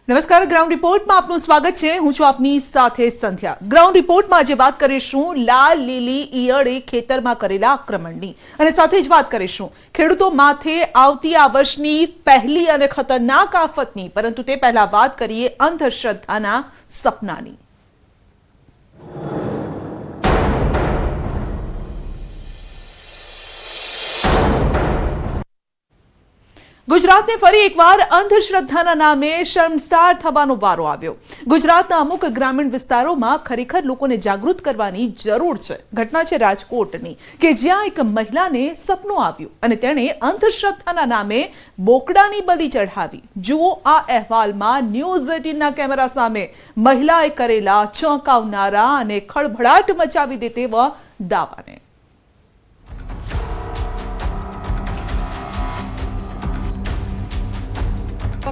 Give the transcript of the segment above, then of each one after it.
નમસ્કાર, ગ્રાઉન્ડ રિપોર્ટમાં આપનું સ્વાગત છે। હું છું આપની સાથે સંધ્યા। ગ્રાઉન્ડ રિપોર્ટમાં આજે વાત કરીશું લાલ લીલી ઈયળે ખેતરમાં કરેલા આક્રમણની અને સાથે જ વાત કરીશું ખેડૂતો માથે આવતી આ વર્ષની પહેલી અને ખતરનાક આફતની। પરંતુ તે પહેલા વાત કરીએ અંધશ્રદ્ધાના સપનાની। ગુજરાતને ફરી એકવાર અંધશ્રદ્ધાના નામે શર્મસાર થવાનો વારો આવ્યો। ગુજરાતના અમુક ગ્રામીણ વિસ્તારોમાં ખરેખર લોકોને જાગૃત કરવાની જરૂર છે। ઘટના છે રાજકોટની કે જ્યાં એક મહિલાને સપનું આવ્યું અને તેણે અંધશ્રદ્ધાના નામે બોકડાની બલિ ચઢાવી। જુઓ આ અહેવાલમાં ન્યૂઝ 18ના કેમેરા સામે મહિલાએ કરેલા ચોંકાવનારા અને ખળભળાટ મચાવી દે તેવા દાવાને।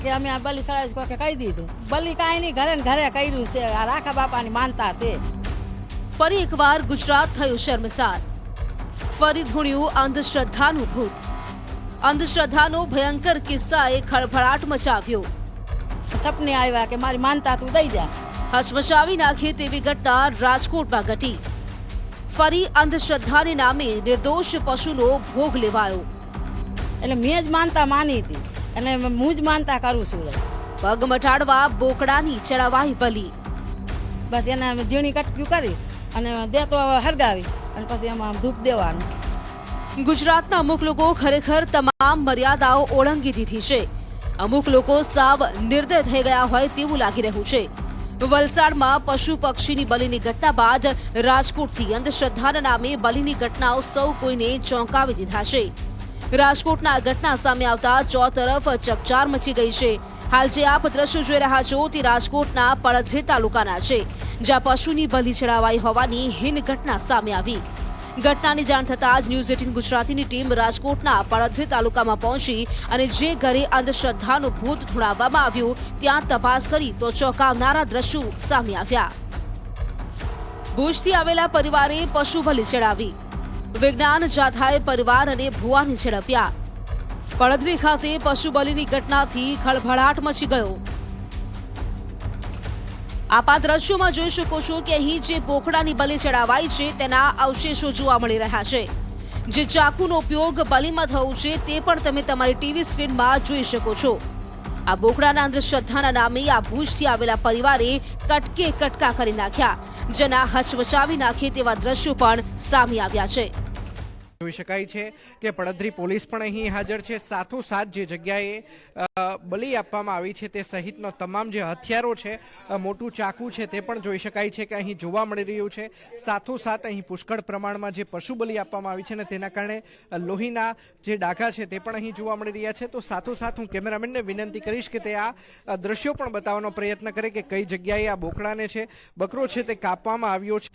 કે અમે આ બલી સળાજ કોકે કહી દીધું બલી કાંઈ નહીં ઘરે ને ઘરે કર્યું છે આ રાખા બાપાની માનતા છે। ફરી એકવાર ગુજરાત થયું શર્મસાર। ફરી ધૂણ્યું અંધશ્રદ્ધાનું ભૂત। અંધશ્રદ્ધાનો ભયંકર કિસ્સાએ ખળભળાટ મચાવ્યો। સપને આવ્યા કે મારી માનતા તું દઈ જા। હચમચાવી નાખે તેવી ઘટના રાજકોટમાં ઘટી। ફરી અંધશ્રદ્ધાને નામે નિર્દોષ પશુનો ભોગ લેવાયો। એટલે મેં જ માનતા માની હતી અને હું જ માનતા કરું છું। પગ મટાડવા બોકડાની ચડાવાઈ બલી। બસ એને ઝીણી કટક્યું કરી અને દેતો હરગાવી અને પછી એમાં ધૂપ દેવાનું। ગુજરાતના અમુક લોકો ખરેખર તમામ મર્યાદાઓ ઓળંગી દીધી છે। અમુક લોકો સાવ નિર્દય થઈ ગયા હોય તેવું લાગી રહ્યું છે। વલસાડમાં પશુ પક્ષીની બલિની ઘટના બાદ રાજકોટથી અંધશ્રદ્ધાના નામે બલિની ઘટનાઓ સૌ કોઈને ચોંકાવી દીધા છે। રાજકોટના ઘટના સામે આવતા ચોતરફ ચકચાર મચી ગઈ છે। હાલ જે આપ દ્રશ્યો જોઈ રહ્યા છો તે રાજકોટના પડધરી તાલુકાના છે, જ્યાં પશુની બલિ ચડાવાઈ હોવાની હીન ઘટના સામે આવી। ઘટનાની જાણ થતાં જ ન્યૂઝ 18 ગુજરાતીની ટીમ રાજકોટના પડધરી તાલુકામાં પહોંચી અને જે ઘરે અંધશ્રદ્ધાનું ભૂત ધૂણાવવામાં આવ્યું ત્યાં તપાસ કરી તો ચોંકાવનારા દ્રશ્યો સામે આવ્યા। ભુજથી આવેલા પરિવારે પશુ બલિ ચડાવી। વિજ્ઞાન જાથાએ પરિવાર અને ભુવાને ઝડપ્યા। પડધરી ખાતે પશુ બલિની ઘટનાથી ખળભળાટ મચી ગયો। આપ આ દ્રશ્યોમાં જોઈ શકો છો કે અહીં જે બોકડાની બલિ ચડાવાઈ છે તેના અવશેષો જોવા મળી રહ્યા છે। જે ચાકુનો ઉપયોગ બલિમાં થયો છે તે પણ તમે તમારી ટીવી સ્ક્રીનમાં જોઈ શકો છો। આ બોકડાના અંધશ્રદ્ધાના નામે આ ભુજથી આવેલા પરિવારે કટકે કટકા કરી નાખ્યા, જેના હચમચાવી નાખે તેવા દ્રશ્યો પણ સામે આવ્યા છે। જોઈ શકાય છે કે પડધરી પોલીસ પણ અહીં હાજર છે। સાથોસાથ જે જગ્યાએ બલિ આપવામાં આવી છે તે સહિતનો તમામ જે હથિયારો છે, મોટું ચાકુ છે તે પણ જોઈ શકાય છે કે અહીં જોવા મળી રહ્યું છે। સાથોસાથ અહીં પુષ્કળ પ્રમાણમાં જે પશુ બલિ આપવામાં આવી છે ને તેના કારણે લોહીના જે ડાઘા છે તે પણ અહીં જોવા મળી રહ્યા છે। તો સાથોસાથ હું કેમેરામેનને વિનંતી કરીશ કે તે આ દ્રશ્યો પણ બતાવવાનો પ્રયત્ન કરે કે કઈ જગ્યાએ આ બોકડાને છે બકરો છે તે કાપવામાં આવ્યો છે।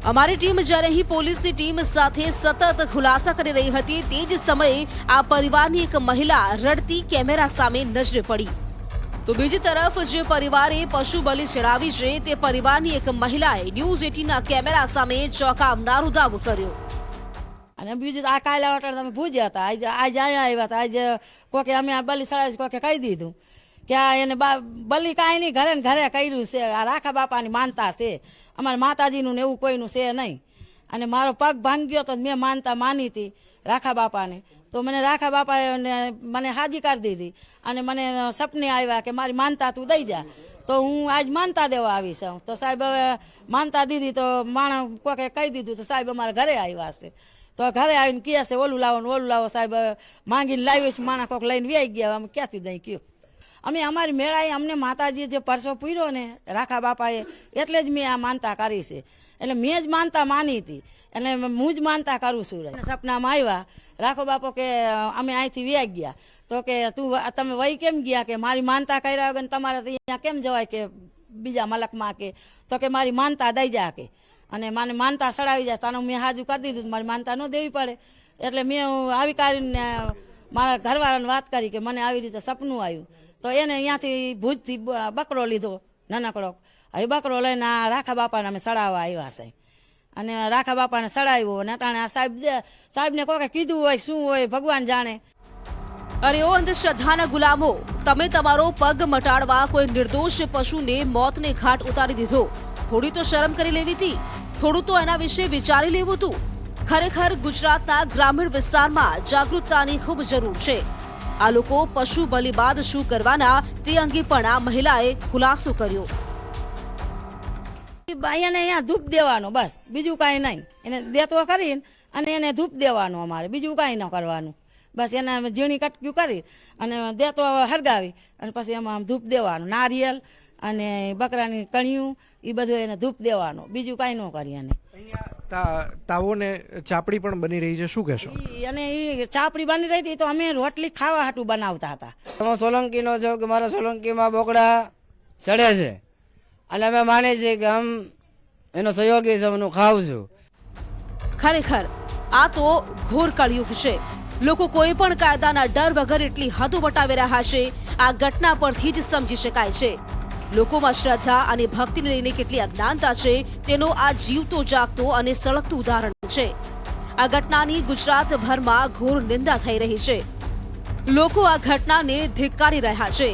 અમારી ટીમ જ્યારે અહીં પોલીસની ટીમ સાથે સતત ખુલાસા કરી રહી હતી તે જ સમયે આ પરિવારની એક મહિલા રડતી કેમેરા સામે નજરે પડી। તો બીજી તરફ જે પરિવારે પશુ બલિ ચડાવી છે તે પરિવારની એક મહિલાએ ન્યૂઝ 18ના કેમેરા સામે ચોંકાવનારો દાવો કર્યો। અને બીજું આ કાલે વટાણ તમે ભૂજ્યા હતા, આજ અહીંયા આવ્યા હતા, આજ કોકે અમે આ બલી સળાજ કોકે કહી દીધું કે આ એને બલી કાંઈ નહીં ઘરે ને ઘરે કર્યું છે આ રાખા બાપાની માનતા છે। અમારા માતાજીનું ને એવું કોઈનું છે નહીં અને મારો પગ ભાંગ્યો તો મેં માનતા માની હતી રાખા બાપાને। તો મને રાખા બાપાએ મને હાજી કરી દીધી અને મને સપને આવ્યા કે મારી માનતા તું દઈ જા। તો હું આજ માનતા દેવા આવી છું। તો સાહેબ હવે માનતા દીધી તો માણસ કોકે કહી દીધું તો સાહેબ અમારા ઘરે આવ્યા છે। તો ઘરે આવીને કહે છે ઓલું લાવો સાહેબ માંગીને લાવીશ માણસ કોક લઈને વ્યાઈ ગયા, અમે ક્યાંથી દઈ કયો। અમે અમારી મેળાએ અમને માતાજીએ જે પરસો પૂર્યો ને રાખા બાપાએ એટલે જ મેં આ માનતા કરી છે। એટલે મેં જ માનતા માની હતી એટલે હું જ માનતા કરું છું। સપનામાં આવ્યા રાખો બાપો કે અમે અહીંથી વ્યાઈ ગયા તો કે તમે વહી કેમ ગયા કે મારી માનતા કર્યા વગર તમારે અહીંયા કેમ જવાય કે બીજા મલકમાં કે તો કે મારી માનતા દઈ જા કે અને મને માનતા સડાવી જાય તને મેં હાજુ કરી દીધું મારી માનતા ન દેવી પડે। એટલે મેં આવી કરીને મારા ઘરવાળાને વાત કરી કે મને આવી રીતે સપનું આવ્યું તો એને અહીંયાથી ભુજથી બકરો લીધો નાનકડો। હવે બકરો લઈને આ રાખા બાપાને અમે સડાવવા આવ્યા છે અને રાખા બાપાને સડાવ્યો અને અટાણે આ સાહેબને કોકે કીધું હોય શું હોય ભગવાન જાણે। અરે ઓ અંધશ્રદ્ધાના ગુલામો, તમે તમારો પગ મટાડવા કોઈ નિર્દોષ પશુને મોતને ઘાટ ઉતારી દીધો. થોડી તો શરમ કરી લેવી હતી, થોડું તો એના વિશે વિચારી લેવું હતું. ખરેખર ગુજરાતના ગ્રામીણ વિસ્તારમાં જાગૃતતાની ખૂબ જરૂર છે. આ લોકો પશુ બલિ બાદ શું કરવાના તે અંગે પણ આ મહિલાએ ખુલાસો કર્યો. એને અહીંયા ધૂપ દેવાનો, બસ બીજું કાંઈ નહીં. એને દેતો કરીને અને એને ધૂપ દેવાનો, અમારે બીજું કાંઈ ન કરવાનું. બસ એને ઝીણી કટક્યું કરી અને દેતો હરગાવી અને પછી એમાં ધૂપ દેવાનું. નારિયેલ અને બકરાની કણિયું એ બધું એને ધૂપ દેવાનો, બીજું કાંઈ ન કરી. એને તાવો ને ચાપડી પણ બની રહી છે, શું કહેશો? અને એ ચાપડી બની રહી હતી તો અમે રોટલી ખાવા હાટું બનાવતા હતા. હું સોલંકીનો છું કે મારા સોલંકીમાં બોકડા ચડે છે અને અમે માને છે કે આમ એનો સહયોગી છે, હું ખાઉં છું. ખરેખર આ તો ઘોર કળિયુગ છે. લોકો કોઈ પણ કાયદાના ડર વગર એટલી હદો વટાવી રહ્યા છે, આ ઘટના પરથી જ સમજી શકાય છે. લોકોમાં શ્રદ્ધા અને ભક્તિને લઈને કેટલી અજ્ઞાનતા છે તેનો આ જીવતો જાગતો અને સળગતું ઉદાહરણ છે. આ ઘટનાની ગુજરાતભરમાં ઘોર નિંદા થઈ રહી છે. લોકો આ ઘટનાને ધિક્કારી રહ્યા છે.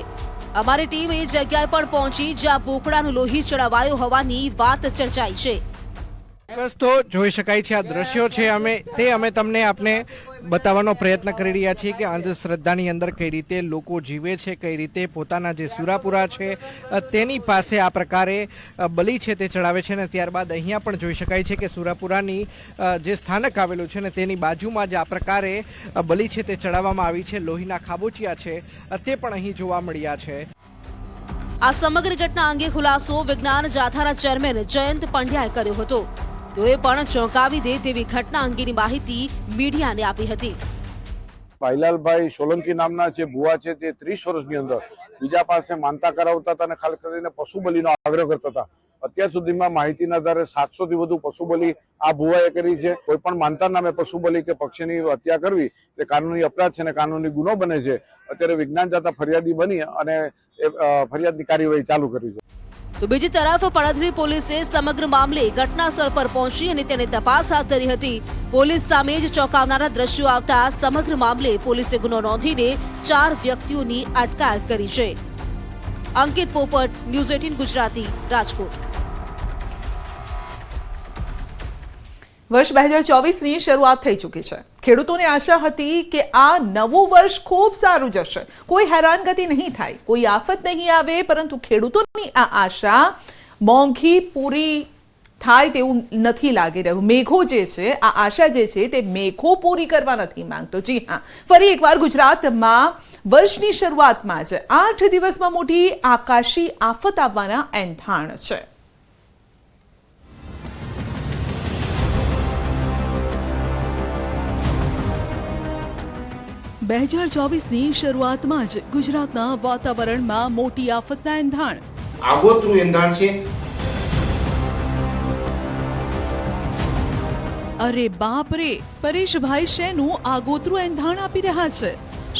અમારી ટીમ એ જગ્યાએ પણ પહોંચી જ્યાં બોકડાનું લોહી ચડાવાયો હોવાની વાત ચર્ચાઈ છે. બસ તો જોઈ શકાય છે આ દ્રશ્યો છે, અમે તમને આપને બતાવવાનો પ્રયત્ન કરી રહ્યા છીએ કે અંધશ્રદ્ધાની અંદર કઈ રીતે લોકો જીવે છે, કઈ રીતે પોતાના જે સુરાપુરા છે તેની પાસે આ પ્રકારે બલિ છે તે ચડાવે છે. ને ત્યારબાદ અહીંયા પણ જોઈ શકાય છે કે સુરાપુરાની જે સ્થાનક આવેલું છે ને તેની બાજુમાં જ આ પ્રકારે બલિ છે તે ચડાવવામાં આવી છે. લોહીના ખાબોચિયા છે તે પણ અહીં જોવા મળ્યા છે. આ સમગ્ર ઘટના અંગે ખુલાસો વિજ્ઞાન જાથાના ચેરમેન જયંત પંડ્યાએ કર્યો હતો. તેઓએ પણ ચોંકાવી દે તેવી ઘટના અંગેની માહિતી મીડિયાને આપી હતી. ભાઈલાલભાઈ સોલંકી નામના જે ભુવા છે તે 30 વર્ષની અંદર બીજા પાસે માનતા કરાવતા હતા અને ખાસ કરીને પશુ બલિનો આગ્રહ કરતા હતા. અત્યાર સુધીમાં માહિતીના આધારે 700 થી વધુ પશુ બલિ આ ભુવાએ કરી છે. કોઈ પણ માનતા નામે પશુ બલિ કે પક્ષીની હત્યા કરવી તે કાનૂની અપરાધ છે અને કાનૂની ગુનો બને છે. અત્યારે વિજ્ઞાન જાતા ફરિયાદી બની અને ફરિયાદની કાર્યવાહી ચાલુ કરી છે. તો બીજી તરફ પડધરી પોલીસે સમગ્ર મામલે ઘટના સ્થળ પર પહોંચી અને તેને તપાસ હાથ ધરી હતી. પોલીસ સામે જ ચોંકાવનારા દ્રશ્યો આવતા સમગ્ર મામલે પોલીસે ગુનો નોંધીને 4 વ્યક્તિઓની અટકાયત કરી છે. અંકિત પોપટ, ન્યૂઝ 18 ગુજરાતી, રાજકોટ. વર્ષ 2024ની શરૂઆત થઈ ચૂકી છે. ખેડૂતોને આશા હતી કે આ નવું વર્ષ ખૂબ સારું જશે, કોઈ હેરાનગતિ નહીં થાય, કોઈ આફત નહીં આવે. પરંતુ ખેડૂતોની આ આશા મોંઘી પૂરી થાય તેવું નથી લાગી રહ્યું. મેઘો જે છે, આ આશા જે છે તે મેઘો પૂરી કરવા નથી માંગતો. જી હા, ફરી એકવાર ગુજરાતમાં વર્ષની શરૂઆતમાં જ 8 દિવસમાં મોટી આકાશી આફત આવવાના એંધાણ છે. 2024ની શરૂઆતમાં જ ગુજરાતના વાતાવરણમાં મોટી આફતના એંધાણ. આગોતરું એંધાણ છે. અરે બાપ રે, પરેશભાઈ શેનું આગોતરું એંધાણ આપી રહ્યા છે?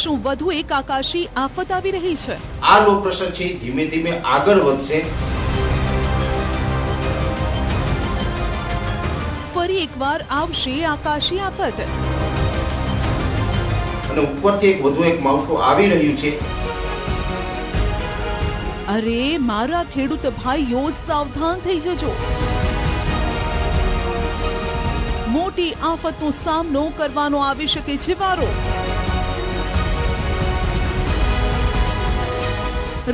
શું વધુ એક આકાશી આફત આવી રહી છે? આ લો પ્રેશર છે ધીમે ધીમે આગળ વધશે. ફરી એકવાર આવશે આકાશી આફત. અને ઉપરથી વધુ એક માવઠું આવી રહ્યું છે. અરે મારા ખેડૂત ભાઈઓ, સાવધાન થઈ જજો. મોટી આફતનો સામનો કરવાનો આવી શકે છે વારો.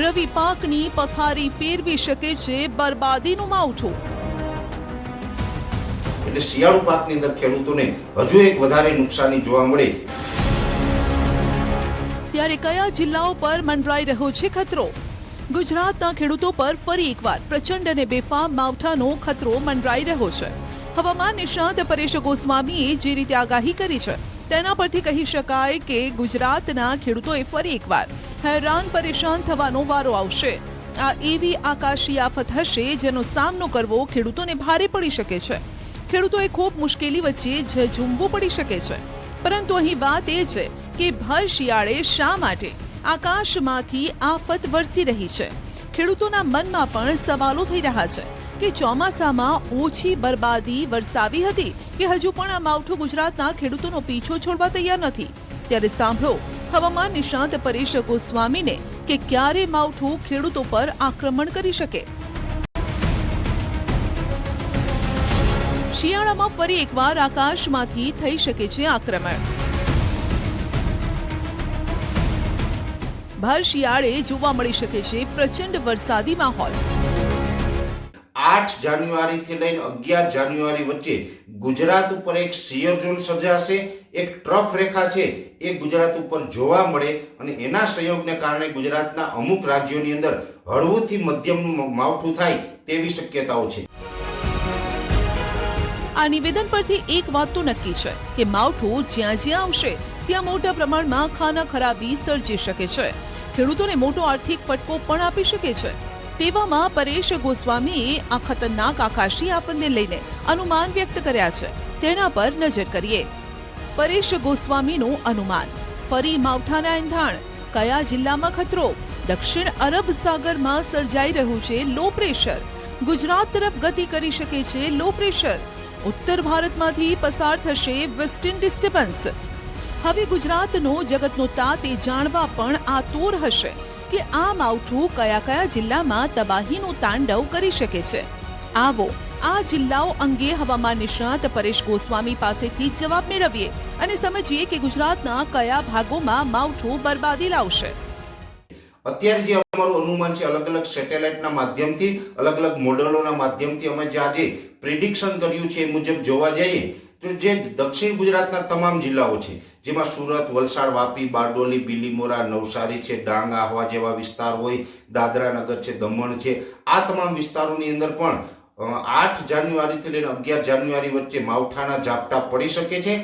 રવિ પાકની પથારી ફેરવી શકે છે બરબાદીનું માવઠું. એટલે શિયાળુ પાકની અંદર ખેડૂતોને હજુ એક વધારે નુકસાની જોવા મળે. ત્યારે કયા જિલ્લાઓ પર મંડરાઈ રહ્યો છે ખતરો? ગુજરાતના ખેડૂતો પર ફરી એકવાર પ્રચંડ અને બેફામ માવઠાનો ખતરો મંડરાઈ રહ્યો છે. હવામાન નિષ્ણાત પરેશ ગોસ્વામીએ જે રીતે આગાહી કરી છે તેના પરથી કહી શકાય કે ગુજરાતના ખેડૂતોએ ફરી એકવાર હેરાન પરેશાન થવાનો વારો આવશે. આ એવી આકાશી આફત હશે જેનો સામનો કરવો ખેડૂતોને ભારે પડી શકે છે. ખેડૂતોએ ખૂબ મુશ્કેલી વચ્ચે ઝઝૂમવું પડી શકે છે. પરંતુ અહીં વાત એ છે કે ભર શિયાળે શા માટે આકાશમાંથી આફત વરસી રહી છે? ખેડૂતોના મનમાં પણ સવાલો થઈ રહ્યા છે કે ચોમાસામાં ઓછી બરબાદી વરસાવી હતી કે હજુ પણ આ માવઠું ગુજરાતના ખેડૂતોનો પીછો છોડવા તૈયાર નથી. ત્યારે સાંભળો હવામાન નિષ્ણાત પરેશ ગોસ્વામીને કે ક્યારે માવઠું ખેડૂતો પર આક્રમણ કરી શકે. શિયાળામાં ફરી એકવાર આકાશમાંથી થઈ શકે છે આક્રમણ. ભર શિયાળે જોવા મળી શકે છે પ્રચંડ વરસાદી માહોલ. 8 જાન્યુઆરીથી લઈને 11 જાન્યુઆરી વચ્ચે ગુજરાત ઉપર એક શિયર ઝોન સર્જાશે. એક ટ્રફ રેખા છે એ ગુજરાત ઉપર જોવા મળે અને એના સંયોગને કારણે ગુજરાતના અમુક રાજ્યોની અંદર હળવુંથી મધ્યમ માવઠું થાય તેવી શક્યતાઓ છે. આ નિવેદન પરથી એક વાત તો નક્કી છે કે માવઠું જ્યાં જ્યાં આવશે ત્યાં મોટા પ્રમાણમાં ખાના ખરાબી સર્જી શકે છે. ખેડૂતોને મોટો આર્થિક ફટકો પણ આપી શકે છે. તેવામાં પરેશ ગોસ્વામીએ આ ખતરનાક આકાશી આફતને લઈને અનુમાન વ્યક્ત કર્યા છે. તેના પર નજર કરીએ. પરેશ ગોસ્વામીનું અનુમાન. ફરી માવઠાના એંધાણ. કયા જિલ્લામાં ખતરો? દક્ષિણ અરબ સાગરમાં સર્જાઈ રહ્યું છે લો પ્રેશર. ગુજરાત તરફ ગતિ કરી શકે છે લો પ્રેશર. ઉત્તર ભારતમાંથી પસાર થશે વેસ્ટર્ન ડિસ્ટર્બન્સ. હવે ગુજરાતનો જગતનો તાત એ જાણવા પણ આતુર હશે કે આ માવઠું કયા કયા જિલ્લામાં તબાહીનું તાંડવ કરી શકે છે. આવો આ જિલ્લાઓ અંગે હવામાન નિષ્ણાત પરેશ ગોસ્વામી પાસેથી જવાબ મેળવીએ અને સમજીએ કે ગુજરાતના કયા ભાગોમાં માવઠું બરબાદી લાવશે. અત્યારે જે અમારું અનુમાન છે અલગ અલગ સેટેલાઇટના માધ્યમથી અલગ અલગ મોડેલોના માધ્યમથી અમે જે આજે પ્રિડિક્શન કર્યું છે એ મુજબ જોવા જઈએ તો જે દક્ષિણ ગુજરાતના તમામ જિલ્લાઓ છે જેમાં સુરત, વલસાડ, વાપી, બારડોલી, બીલીમોરા, નવસારી છે, ડાંગ, આહવા જેવા વિસ્તાર હોય, દાદરા નગર છે, દમણ છે, આ તમામ વિસ્તારોની અંદર પણ 8 જાન્યુઆરીથી લઈને 11 જાન્યુઆરી વચ્ચે માવઠાના ઝાપટા પડી શકે છે.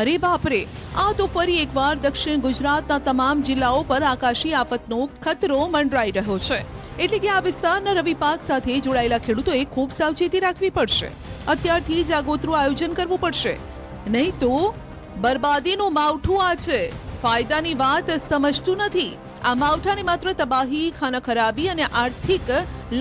અરે બાપરે, આ તો ફરી એકવાર દક્ષિણ ગુજરાતના તમામ જિલ્લાઓ પર આકાશી આફતનો ખતરો મંડરાઈ રહ્યો છે. એટલે કે આ વિસ્તારના રવિ પાક સાથે જોડાયેલા ખેડૂતોએ ખૂબ સાવચેતી રાખવી પડશે. અત્યારથી જ આગોતરું આયોજન કરવું પડશે, નહીં તો બરબાદીનું માવઠું આ છે. ફાયદાની વાત સમજતું નથી. આ માવઠાને માત્ર તબાહી, ખાના ખરાબી અને આર્થિક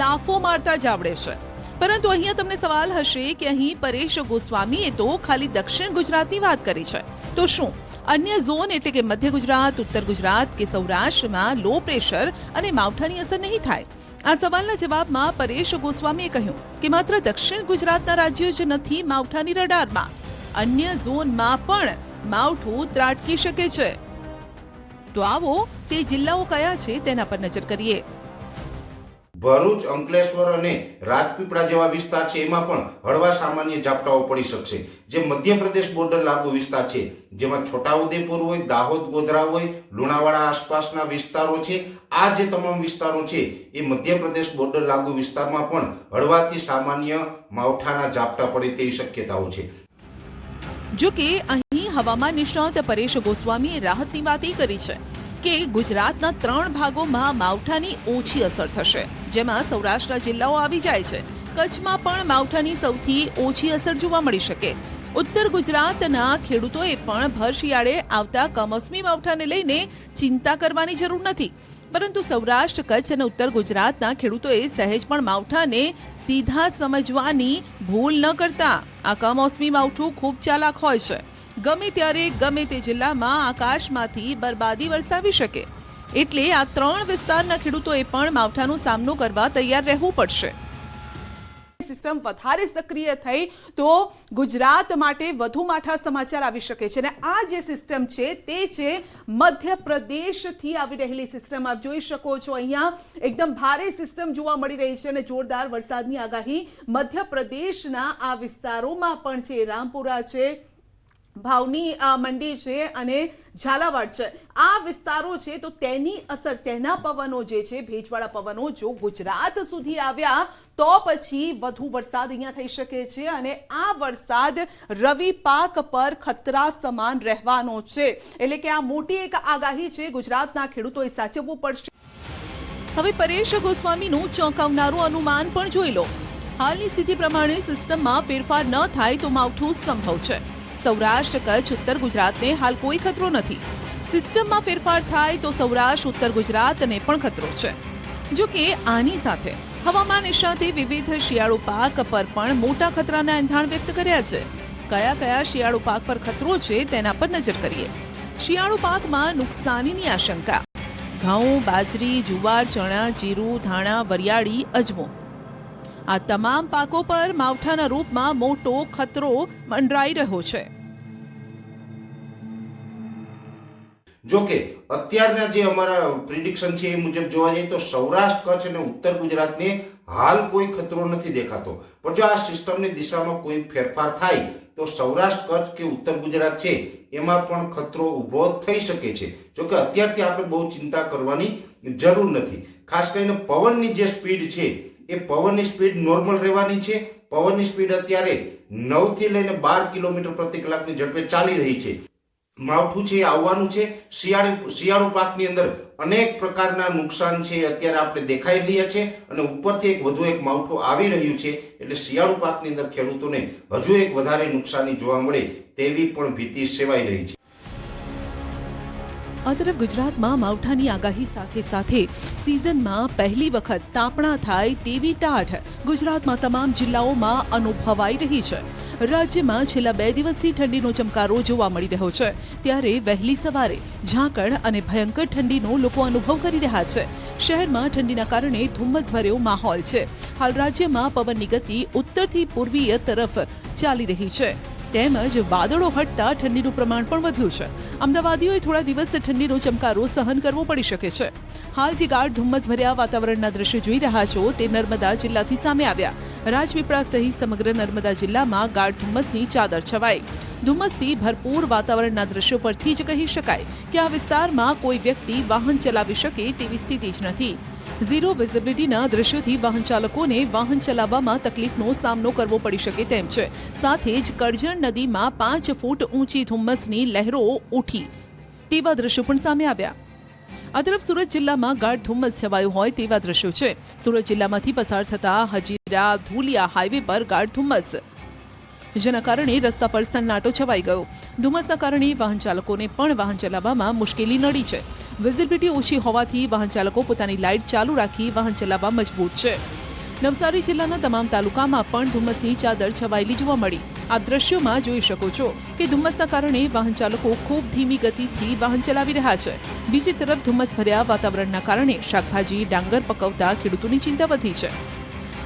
લાફો મારતા જ આવડે છે. પરંતુ અહીંયા તમને સવાલ હશે કે અહીં પરેશ ગોસ્વામીએ તો ખાલી દક્ષિણ ગુજરાતની વાત કરી છે, તો શું અન્ય ઝોન એટલે કે મધ્ય ગુજરાત, ઉત્તર ગુજરાત કે સૌરાષ્ટ્રમાં લો પ્રેશર અને માવઠાની અસર નહીં થાય? આ સવાલના જવાબમાં પરેશ ગોસ્વામીએ કહ્યું કે માત્ર દક્ષિણ ગુજરાતના રાજ્યો જ નથી માવઠાની રડારમાં, અન્ય ઝોનમાં પણ માવઠું ત્રાટકી શકે છે. તો આવો તે જિલ્લાઓ કયા છે તેના પર નજર કરીએ. ભરૂચ, અંકલેશ્વર અને રાજપીપળા જેવા વિસ્તાર છે એમાં પણ હળવા સામાન્ય ઝાપટાઓ પડી શકશે. જે મધ્યપ્રદેશ બોર્ડર લાગુ વિસ્તાર છે જેમાં છોટાઉદેપુર હોય, દાહોદ, ગોધરા હોય, લુણાવાડા આસપાસના વિસ્તારો છે, આ જે તમામ વિસ્તારો છે એ મધ્યપ્રદેશ બોર્ડર લાગુ વિસ્તારમાં પણ હળવાથી સામાન્ય માવઠાના ઝાપટા પડે તેવી શક્યતાઓ છે. જો કે અહીં હવામાન નિષ્ણાત પરેશ ગોસ્વામીએ રાહતની વાત એ કરી છે કે ગુજરાતના 3 ભાગોમાં માવઠાની ઓછી અસર થશે, જેમાં સૌરાષ્ટ્રના જિલ્લાઓ આવી જાય છે. કચ્છમાં પણ માવઠાની સૌથી ઓછી અસર જોવા મળી શકે. ઉત્તર ગુજરાતના ખેડૂતોએ પણ ભર શિયાળે આવતા કમોસમી માવઠાને લઈને ચિંતા કરવાની જરૂર નથી. પરંતુ સૌરાષ્ટ્ર, કચ્છ અને ઉત્તર ગુજરાતના ખેડૂતોએ સહેજ પણ માવઠાને સીધા સમજવાની ભૂલ ન કરતા. આ કમોસમી માવઠું ખૂબ ચાલાક હોય છે. ગમે ત્યારે ગમે તે જિલ્લામાં આકાશમાંથી બરબાદી વરસાવી શકે. એટલે આ 3 વિસ્તારના ખેડૂતોએ પણ માવઠાનો સામનો કરવા તૈયાર રહેવું પડશે. સિસ્ટમ વધારે સક્રિય થઈ તો ગુજરાત માટે વધુ માઠા સમાચાર આવી શકે છે. અને આ જે સિસ્ટમ છે તે છે મધ્યપ્રદેશથી આવી રહેલી સિસ્ટમ. આપ જોઈ શકો છો અહીંયા એકદમ ભારે સિસ્ટમ જોવા મળી રહી છે અને જોરદાર વરસાદની આગાહી મધ્યપ્રદેશના આ વિસ્તારોમાં પણ છે. રામપુરા છે, ભાવની મંડી છે અને ઝાલાવાડ છે, આ વિસ્તારો છે. તો તેની અસર, તેના પવનો જે છે, ભેજવાળા પવનો જો ગુજરાત સુધી આવ્યા તો પછી વધુ વરસાદ અહીંયા થઈ શકે છે અને આ વરસાદ રવિ પાક પર ખતરા સમાન રહેવાનો છે. એટલે કે આ મોટી એક આગાહી છે, ગુજરાતના ખેડૂતોએ સાચવવું પડશે. હવે પરેશ ગોસ્વામીનું ચોંકાવનારું અનુમાન પણ જોઈ લો. હાલની સ્થિતિ પ્રમાણે સિસ્ટમમાં ફેરફાર ન થાય તો માવઠું સંભવ છે. સૌરાષ્ટ્ર, કચ્છ, ઉત્તર ગુજરાતને હાલ કોઈ ખતરો નથી. સિસ્ટમમાં ફેરફાર થાય તો સૌરાષ્ટ્ર, ઉત્તર ગુજરાતને પણ ખતરો છે. જો કે આની સાથે હવામાન નિષ્ણાતે વિવિધ શિયાળુ પાક પર પણ મોટા ખતરાના એંધાણ વ્યક્ત કર્યા છે. કયા કયા શિયાળુ પાક પર ખતરો છે તેના પર નજર કરીએ. શિયાળુ પાકમાં નુકસાનીની આશંકા. ઘઉં, બાજરી, જુવાર, ચણા, જીરું, ધાણા, વરિયાળી, અજમો આ તમામ પાકો પર માવઠાના રૂપમાં મોટો ખતરો મંડરાઈ રહ્યો છે. જોકે અત્યારના જે અમારા પ્રિડિક્શન છે એ મુજબ જોવા જઈએ તો સૌરાષ્ટ્ર, કચ્છ અને ઉત્તર ગુજરાતને હાલ કોઈ ખતરો નથી દેખાતો. પણ જો આ સિસ્ટમની દિશામાં કોઈ ફેરફાર થાય તો સૌરાષ્ટ્ર, કચ્છ કે ઉત્તર ગુજરાત છે એમાં પણ ખતરો ઊભો થઈ શકે છે. જોકે અત્યારથી આપણે બહુ ચિંતા કરવાની જરૂર નથી. ખાસ કરીને પવનની જે સ્પીડ છે એ પવનની સ્પીડ નોર્મલ રહેવાની છે. પવનની સ્પીડ અત્યારે 9 થી લઈને 12 કિલોમીટર પ્રતિ કલાકની ઝડપે ચાલી રહી છે. માવઠું છે આવવાનું છે. શિયાળુ પાકની અંદર અનેક પ્રકારના નુકસાન છે અત્યારે આપણે દેખાઈ રહ્યા છે અને ઉપરથી વધુ એક માવઠું આવી રહ્યું છે. એટલે શિયાળુ પાકની અંદર ખેડૂતોને હજુ એક વધારે નુકસાની જોવા મળે તેવી પણ ભીતિ સેવાઈ રહી છે. આ તરફ ગુજરાતમાં માવઠાની આગાહી સાથે સાથે સિઝનમાં પહેલી વખત તાપણા થાય તેવી ટાઢ ગુજરાતમાં તમામ જિલ્લાઓમાં અનુભવાઈ રહી છે. રાજ્યમાં છેલ્લા 2 દિવસથી ઠંડીનો ચમકારો જોવા મળી રહ્યો છે. ત્યારે વહેલી સવારે ઝાકળ અને ભયંકર ઠંડીનો લોકો અનુભવ કરી રહ્યા છે. શહેરમાં ઠંડીના કારણે ધુમ્મસભર્યો માહોલ છે. હાલ રાજ્યમાં પવનની ગતિ ઉત્તરથી પૂર્વીય તરફ ચાલી રહી છે. તેમજ વાદળો હટતા ઠંડીનું પ્રમાણ પણ વધ્યું છે. અમદાવાદીઓએ થોડા દિવસ ઠંડીનો ચમકારો સહન કરવો પડી શકે છે. હાલ જે ગાઢ ધુમ્મસભર્યા વાતાવરણના દ્રશ્યો જોઈ રહ્યા છો તે નર્મદા જિલ્લાથી સામે આવ્યા. રાજપીપળા સહિત સમગ્ર નર્મદા જિલ્લામાં ગાઢ ધુમ્મસની ચાદર છવાઈ. ધુમ્મસથી ભરપૂર વાતાવરણના દ્રશ્યો પરથી જ કહી શકાય કે આ વિસ્તારમાં કોઈ વ્યક્તિ વાહન ચલાવી શકે તેવી સ્થિતિ જ નથી. ઝીરો વિઝિબિલિટીના દ્રશ્યોથી વાહન ચાલકોને વાહન ચલાવવામાં તકલીફનો સામનો કરવો પડી શકે તેમ છે. સાથે જ કરજણ નદીમાં 5 ફૂટ ઊંચી ધુમ્મસની લહેરો ઉઠી તેવા દ્રશ્યો પણ સામે આવ્યા. આ તરફ સુરત જિલ્લામાં ગાઢ ધુમ્મસ છવાયું હોય તેવા દ્રશ્યો છે. સુરત જિલ્લામાંથી પસાર થતા હજીરા ધુલિયા હાઈવે પર ગાઢ ધુમ્મસ, જેના કારણે રસ્તા પર સન્નાટો છવાઈ ગયો. ધુમ્મસના કારણે વાહન ચાલકોને પણ વાહન ચલાવવામાં મુશ્કેલી નડી છે. વિઝિબિલિટી ઓછી હોવાથી વાહન ચાલકો પોતાની લાઇટ ચાલુ રાખી વાહન ચલાવવા મજબૂર છે. નવસારી જિલ્લાના તમામ તાલુકામાં પણ ધુમ્મસની ચાદર છવાયેલી જોવા મળી. આપ દ્રશ્યોમાં જોઈ શકો છો કે ધુમ્મસના કારણે વાહન ચાલકો ખૂબ ધીમી ગતિથી વાહન ચલાવી રહ્યા છે. બીજી તરફ ધુમ્મસભર્યા વાતાવરણના કારણે શાકભાજી, ડાંગર પકવતા ખેડૂતોની ચિંતા વધી છે.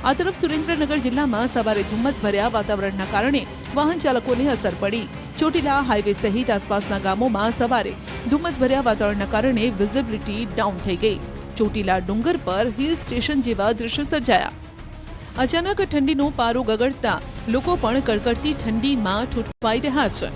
આ તરફ સુરેન્દ્રનગર જિલ્લામાં સવારે ધુમ્મસભર્યા વાતાવરણના કારણે વાહન ચાલકોને અસર પડી. ચોટીલા હાઈવે સહિત આસપાસના ગામોમાં સવારે ધુમ્મસભર્યા વાતાવરણના કારણે વિઝિબિલિટી ડાઉન થઈ ગઈ. ચોટીલા ડુંગર પર હિલ સ્ટેશન જેવા દ્રશ્યો સર્જાયા. અચાનક ઠંડીનો પારો ગગડતા લોકો પણ કડકડતી ઠંડીમાં ઠૂંઠવાઈ રહ્યા છે.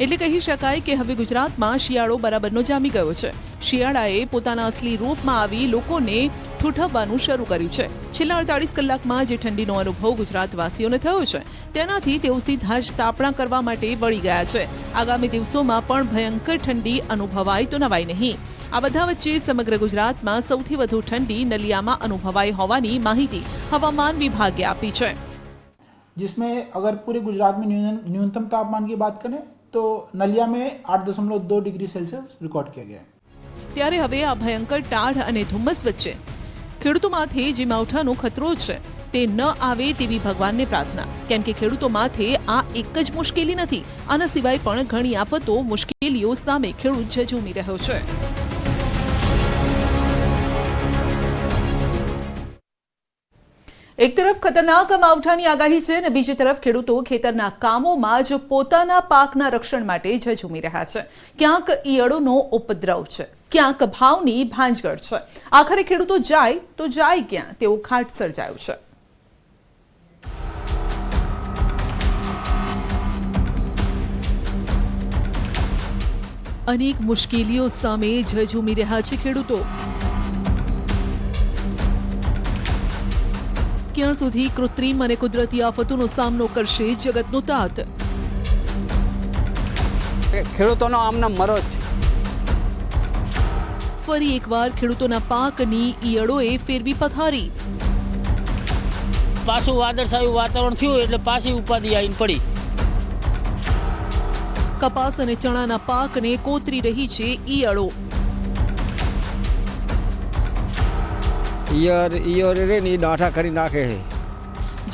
એટલે કહી શકાય કે હવે ગુજરાતમાં શિયાળો બરાબરનો જામી ગયો છે. શિયાળાએ પોતાના અસલી રૂપમાં આવી લોકોને ઠૂંઠવવાનું શરૂ કર્યું છે. છેલ્લા 48 કલાકમાં જે ઠંડીનો અનુભવ ગુજરાતવાસીઓને થયો છે તેનાથી તેઓ સીધા જ તાપણા કરવા માટે વળી ગયા છે. આગામી દિવસોમાં પણ ભયંકર ઠંડી અનુભવાય તો નવાય નહીં. આ બધા વચ્ચે સમગ્ર ગુજરાતમાં સૌથી વધુ ઠંડી નલિયામાં અનુભવાઈ હોવાની માહિતી હવામાન વિભાગે આપી છે. जिसमें अगर पूरे गुजरात में न्यूनतम तापमान की बात करें तो नलिया में 8.2 डिग्री सेल्सियस रिकॉर्ड किया गया है. ત્યારે હવે આ ભયંકર ટાઢ અને ધુમ્મસ વચ્ચે ખેડૂતો માથે જે માવઠાનો ખતરો છે તે ન આવે તેવી ભગવાનને પ્રાર્થના. કેમ કે ખેડૂતો માથે આ એક જ મુશ્કેલી નથી, આના સિવાય પણ ઘણી આફતો, મુશ્કેલીઓ સામે ખેડૂત ઝઝૂમી રહ્યો છે. એક તરફ ખતરનાક માવઠાની આગાહી છે અને બીજી તરફ ખેડૂતો ખેતરના કામોમાં જ પોતાના પાકના રક્ષણ માટે ઝઝૂમી રહ્યા છે. ક્યાંક ઈયળોનો ઉપદ્રવ છે, ક્યાંક ભાવની ભાંજગડ છે. આખરે ખેડૂતો જાય તો જાય ક્યાં તેવું ખાટ સર્જાયું છે. અનેક મુશ્કેલીઓ સામે ઝઝૂમી રહ્યા છે ખેડૂતો. ક્યાં સુધી કૃત્રિમ અને કુદરતી આફતોનો સામનો કરશે જગતનો તાત? ખેડૂતોનો આમના મરો છે. ફરી એકવાર ખેડૂતોના પાકની ઈયળોએ ફેરવી પથારી. પાછું વાદળછાયું વાતાવરણ થયું એટલે પાછી ઉપાધિ આવીને પડી. કપાસ અને ચણાના પાકને કોતરી રહી છે ઈયળો. ઈયળ રે ની ડાઠા કરી નાખે છે.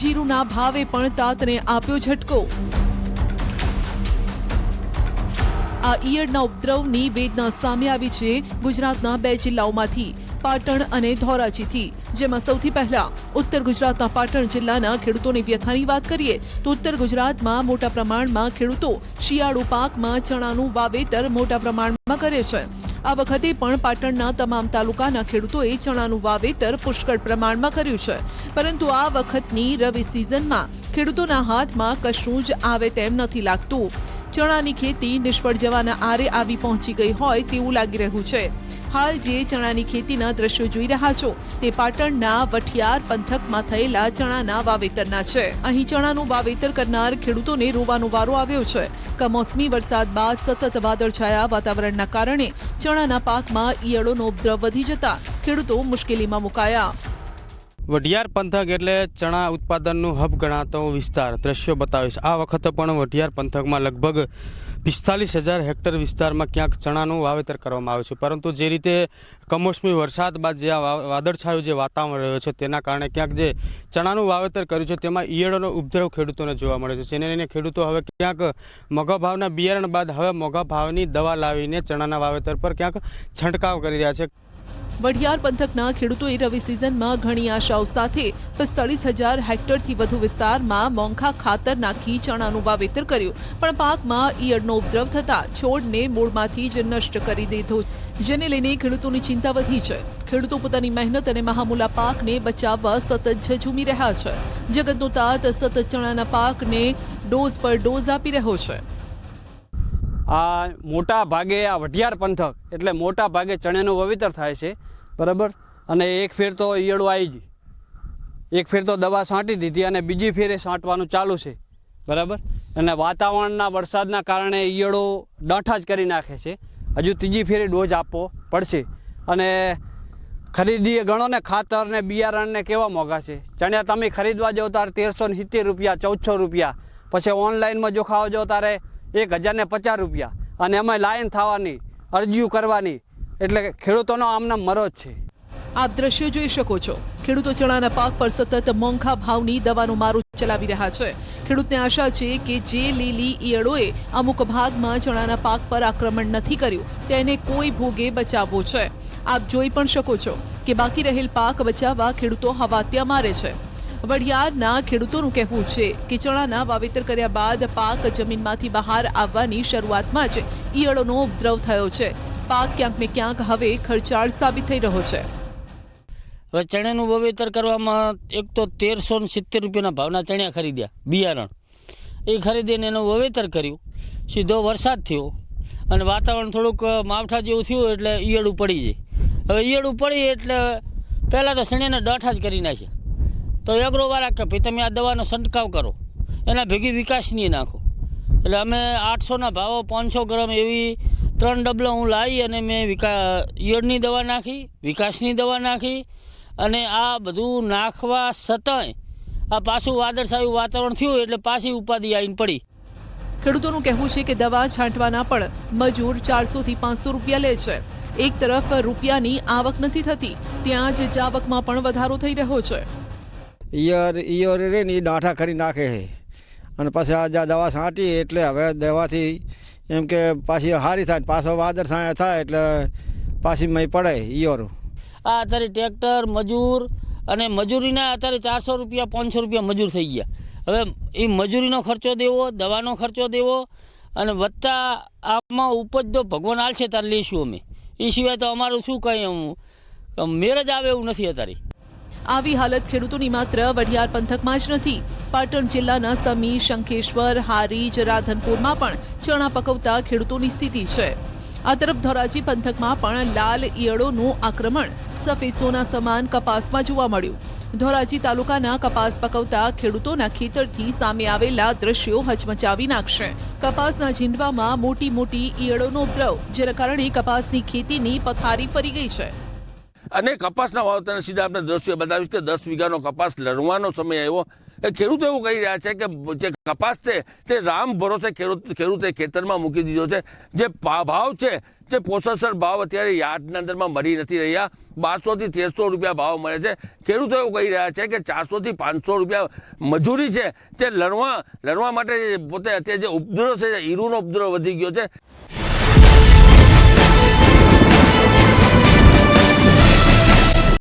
જીરુના ભાવે પણ તાતને આપ્યો ઝટકો. આ ઈયળના ઉપદ્રવની વેદના સામે આવી છે ગુજરાતના 2 જિલ્લાઓમાંથી, પાટણ અને ધોરાજીથી, જેમાં સૌથી પહેલા ઉત્તર ગુજરાતના પાટણ જિલ્લાના ખેડૂતોની વ્યથાની વાત કરીએ તો ઉત્તર ગુજરાતમાં મોટા પ્રમાણમાં ખેડૂતો શિયાળુ પાકમાં ચણાનું વાવેતર મોટા પ્રમાણમાં કરે છે. આ વખતે પણ પાટણના તમામ તાલુકાના ખેડૂતોએ ચણાનું વાવેતર પુષ્કળ પ્રમાણમાં કર્યું છે, પરંતુ આ વખતની રવિ સિઝનમાં ખેડૂતોના હાથમાં કશું જ આવે તેમ નથી લાગતું. ચણાની ખેતી નિષ્ફળ જવાના આરે આવી પહોંચી ગઈ હોય તેવું લાગી રહ્યું છે. હાલ જે ચણાની ખેતીના દ્રશ્યો જોઈ રહ્યા છો તે પાટણના વઠિયાર પંથકમાં થયેલા ચણાના વાવેતરના છે. અહીં ચણાનું વાવેતર કરનાર ખેડૂતોને રોવાનો વારો આવ્યો છે. કમોસમી વરસાદ બાદ સતત વાદળછાયા વાતાવરણના કારણે ચણાના પાકમાં ઈયળોનો ઉપદ્રવ વધી જતા ખેડૂતો મુશ્કેલીમાં મુકાયા. વઢિયાર પંથક એટલે ચણા ઉત્પાદનનું હબ ગણાતો વિસ્તાર દ્રશ્યો બતાવીશ. આ વખતે પણ વઢિયાર પંથકમાં લગભગ 45,000 હેક્ટર વિસ્તારમાં ક્યાંક ચણાનું વાવેતર કરવામાં આવ્યું છે, પરંતુ જે રીતે કમોસમી વરસાદ બાદ જે વાદળછાયું જે વાતાવરણ રહ્યું છે તેના કારણે ક્યાંક જે ચણાનું વાવેતર કર્યું છે તેમાં ઈયળોનો ઉપદ્રવ ખેડૂતોને જોવા મળે છે. જેને લઈને ખેડૂતો હવે ક્યાંક મોંઘા ભાવના બિયારણ બાદ હવે મોંઘા ભાવની દવા લાવીને ચણાના વાવેતર પર ક્યાંક છંટકાવ કરી રહ્યા છે. વઢિયાર પંથકના ખેડૂતોએ રવિ સિઝનમાં ઘણી આશાઓ સાથે 45,000 હેક્ટરથી વધુ વિસ્તારમાં મોંઘા ખાતર નાખી ચણાનું વાવેતર કર્યું, પણ પાકમાં ઈયળનો ઉપદ્રવ થતા છોડને મૂળમાંથી જ નષ્ટ કરી દીધો, જેને લઈને ખેડૂતોની ચિંતા વધી છે. ખેડૂતો પોતાની મહેનત અને મહામૂલા પાકને બચાવવા સતત ઝઝૂમી રહ્યા છે. જગતનો તાત સતત ચણાના પાકને ડોઝ પર ડોઝ આપી રહ્યો છે. આ મોટા ભાગે આ વઢિયાર પંથક એટલે મોટા ભાગે ચણાનું વાવેતર થાય છે, બરાબર. અને એક ફેર તો ઈયળો આવી ગઈ, એક ફેર તો દવા છાંટી દીધી અને બીજી ફેરે છાંટવાનું ચાલુ છે, બરાબર. અને વાતાવરણના વરસાદના કારણે ઈયળો ડાંઠા જ કરી નાખે છે. હજુ ત્રીજી ફેરે ડોઝ આપવો પડશે. અને ખરીદીએ ગણો ને ખાતર ને બિયારણને કેવા મોંઘા છે. ચણિયા તમે ખરીદવા જાઓ ત્યારે 1,370 રૂપિયા, 1,400 રૂપિયા, પછી ઓનલાઈનમાં જો ખાવા જાઓ ત્યારે 1,050 રૂપિયા, અને એમાં લાઈન થવાની, અરજીઓ કરવાની, એટલે ખેડૂતોનો આમના મરો જ છે. આપ દ્રશ્યો જોઈ શકો છો. ખેડૂતો ચણાના પાક પર સતત મોંઘા ભાવની દવાનો મારો ચલાવી રહ્યા છે. ખેડૂતને આશા છે કે જે લીલી ઈયળોએ અમુક ભાગમાં ચણાના પાક પર આક્રમણ નથી કર્યું તેને કોઈ ભોગે બચાવવો છે. આપ જોઈ પણ શકો છો કે બાકી રહેલ પાક બચાવવા ખેડૂતો હવાત્યા મારે છે. વઢિયારના ખેડૂતોનું કહેવું છે કે ચણાના વાવેતર કર્યા બાદ પાક જમીનમાંથી બહાર આવવાની શરૂઆતમાં જ ઈયળોનો ઉપદ્રવ થયો છે. પાક ક્યાંક ને ક્યાંક હવે ખર્ચાળ સાબિત થઈ રહ્યો છે. હવે ચણાનું વાવેતર કરવામાં એક તો 1,370 રૂપિયાના ભાવના ચણિયા ખરીદ્યા, બિયારણ એ ખરીદીને એનું વાવેતર કર્યું. સીધો વરસાદ થયો અને વાતાવરણ થોડુંક માવઠા જેવું થયું એટલે ઈયળું પડી જાય. હવે ઈયળું પડી એટલે પહેલાં તો ચણાના ડાંઠા જ કરી નાખ્યા. તો એગ્રોવાળા કે ભાઈ તમે આ દવાનો છંટકાવ કરો, એના ભેગી વિકાસની નાખો. એટલે અમે 800ના ભાવો 500 ગ્રામ એવી 3 ડબલો હું લાવી અને મેં ઈયળની દવા નાખી, વિકાસની દવા નાખી, અને આ બધું નાખવા છતાંય આ પાછું વાદળછાયું વાતાવરણ થયું એટલે પાછી ઉપાધિ આવીને પડી. ખેડૂતોનું કહેવું છે કે દવા છાંટવાના પણ મજૂર 400 થી 500 રૂપિયા લે છે. એક તરફ રૂપિયાની આવક નથી થતી, ત્યાં જ જાવકમાં પણ વધારો થઈ રહ્યો છે. ઈયર રે ને એ ડાંઠા કરી નાખે છે, અને પછી આ દવા છાંટી એટલે હવે દવાથી એમ કે પાછી સારી થાય, પાછો વાદળ છાયા થાય એટલે પાછી મય પડે ઈયરો. આ અત્યારે ટ્રેક્ટર મજૂર અને મજૂરીના અત્યારે 400 રૂપિયા 500 રૂપિયા મજૂર થઈ ગયા. હવે એ મજૂરીનો ખર્ચો દેવો, દવાનો ખર્ચો દેવો, અને વધતા આમાં ઉપજ તો ભગવાન આલશે ત્યારે લઈશું અમે. એ સિવાય તો અમારું શું કંઈ મેર જ આવે એવું નથી અત્યારે. આવી હાલત ખેડૂતોની માત્ર વઢિયાર પંથકમાં જ નથી. પાટણ જિલ્લાના સમી, શંખેશ્વર, હારીજ, રાધનપુરમાં પણ ચણા પકવતા ખેડૂતોની સ્થિતિ છે. આ તરફ ધોરાજી પંથકમાં પણ લાલ ઈયળોનું આક્રમણ સફેદ સોના સમાન કપાસમાં જોવા મળ્યું. ધોરાજી તાલુકાના કપાસ પકવતા ખેડૂતોના ખેતરથી સામે આવેલા દ્રશ્યો હચમચાવી નાખશે. કપાસના ઝીંડવામાં મોટી મોટી ઈયળોનો ઉપદ્રવ, જેના કારણે કપાસની ખેતીની પથારી ફરી ગઈ છે. અને કપાસના વાવતરના સીધા આપણે દ્રશ્યો બતાવીશ કે 10 વીઘાનો કપાસ લણવાનો સમય આવ્યો. ખેડૂતો એવું કહી રહ્યા છે કે જે કપાસ છે તે રામ ભરોસે ખેડૂતે ખેતરમાં મૂકી દીધો છે. જે ભાવ છે તે પોષણસર ભાવ અત્યારે યાર્ડના અંદરમાં મળી નથી રહ્યા. 1200 થી 1300 રૂપિયા ભાવ મળે છે. ખેડૂતો એવું કહી રહ્યા છે કે 400 થી 500 રૂપિયા મજૂરી છે તે લણવા માટે પોતે અત્યારે જે ઉપદ્રવ છે, ઈરુનો ઉપદ્રવ વધી ગયો છે.